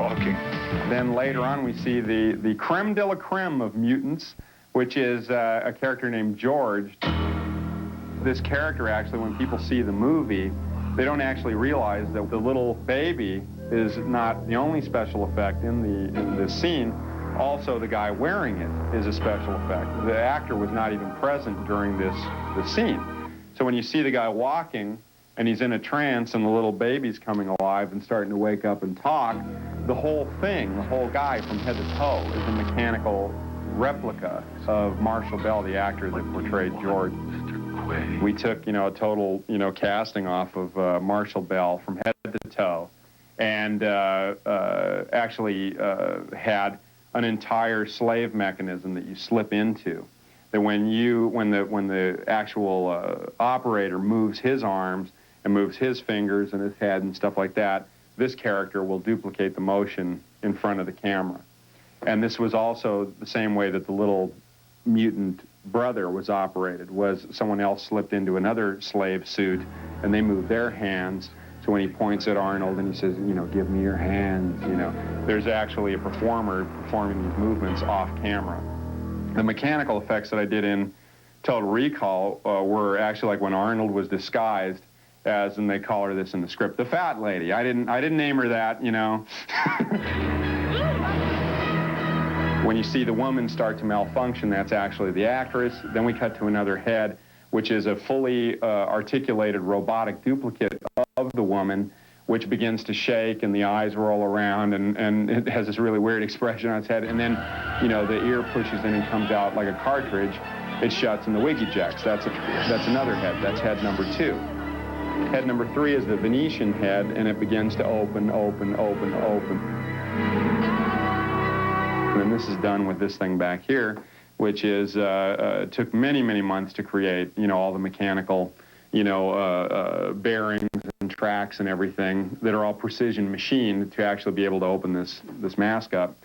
talking. Then later on we see the creme de la creme of mutants, which is a character named George. This character, actually, when people see the movie, they don't actually realize that the little baby is not the only special effect in the scene. Also, the guy wearing it is a special effect. The actor was not even present during this scene. So when you see the guy walking, and he's in a trance, and the little baby's coming alive and starting to wake up and talk, the whole thing, the whole guy from head to toe is a mechanical replica of Marshall Bell, the actor that portrayed George. We took, a total, casting off of Marshall Bell from head to toe, and actually had an entire slave mechanism that you slip into. That when the actual operator moves his arms and moves his fingers and his head and stuff like that, this character will duplicate the motion in front of the camera. And this was also the same way that the little mutant brother was operated, was someone else slipped into another slave suit and they moved their hands. So when he points at Arnold and he says, give me your hands, there's actually a performer performing these movements off camera. The mechanical effects that I did in Total Recall were actually like when Arnold was disguised as, and they call her this in the script, the fat lady. I didn't name her that, When you see the woman start to malfunction, that's actually the actress. Then we cut to another head, which is a fully articulated robotic duplicate of the woman, which begins to shake and the eyes roll around and it has this really weird expression on its head. And then, the ear pushes in and comes out like a cartridge. It shuts and the wig ejects. That's another head. That's head number 2. Head number 3 is the Venetian head, and it begins to open, open, open, open. And this is done with this thing back here, which is took many, many months to create, all the mechanical, bearings and tracks and everything that are all precision machined to actually be able to open this mask up,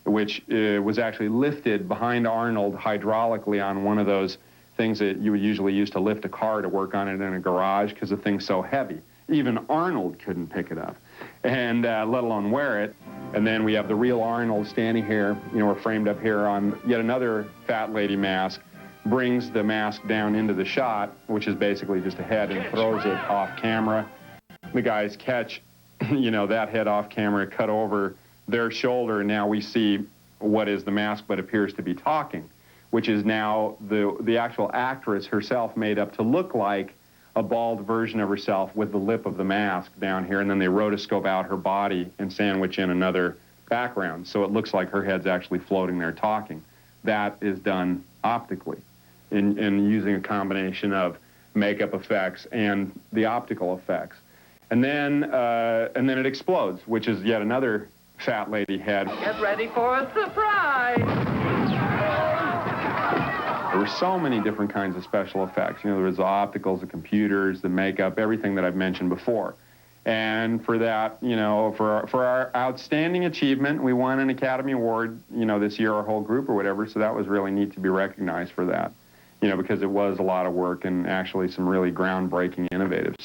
which was actually lifted behind Arnold hydraulically on one of those things that you would usually use to lift a car to work on it in a garage because the thing's so heavy. Even Arnold couldn't pick it up, and let alone wear it. And then we have the real Arnold standing here, we're framed up here on yet another fat lady mask, brings the mask down into the shot, which is basically just a head, and throws it off camera. The guys catch, that head off camera, cut over their shoulder, and now we see what is the mask but appears to be talking, which is now the actual actress herself made up to look like a bald version of herself with the lip of the mask down here, and then they rotoscope out her body and sandwich in another background. So it looks like her head's actually floating there talking. That is done optically in using a combination of makeup effects and the optical effects. And then it explodes, which is yet another fat lady head. Get ready for a surprise! There were so many different kinds of special effects. There was the opticals, the computers, the makeup, everything that I've mentioned before. And for that, for our outstanding achievement, we won an Academy Award, this year, our whole group or whatever, so that was really neat to be recognized for that, because it was a lot of work and actually some really groundbreaking, innovative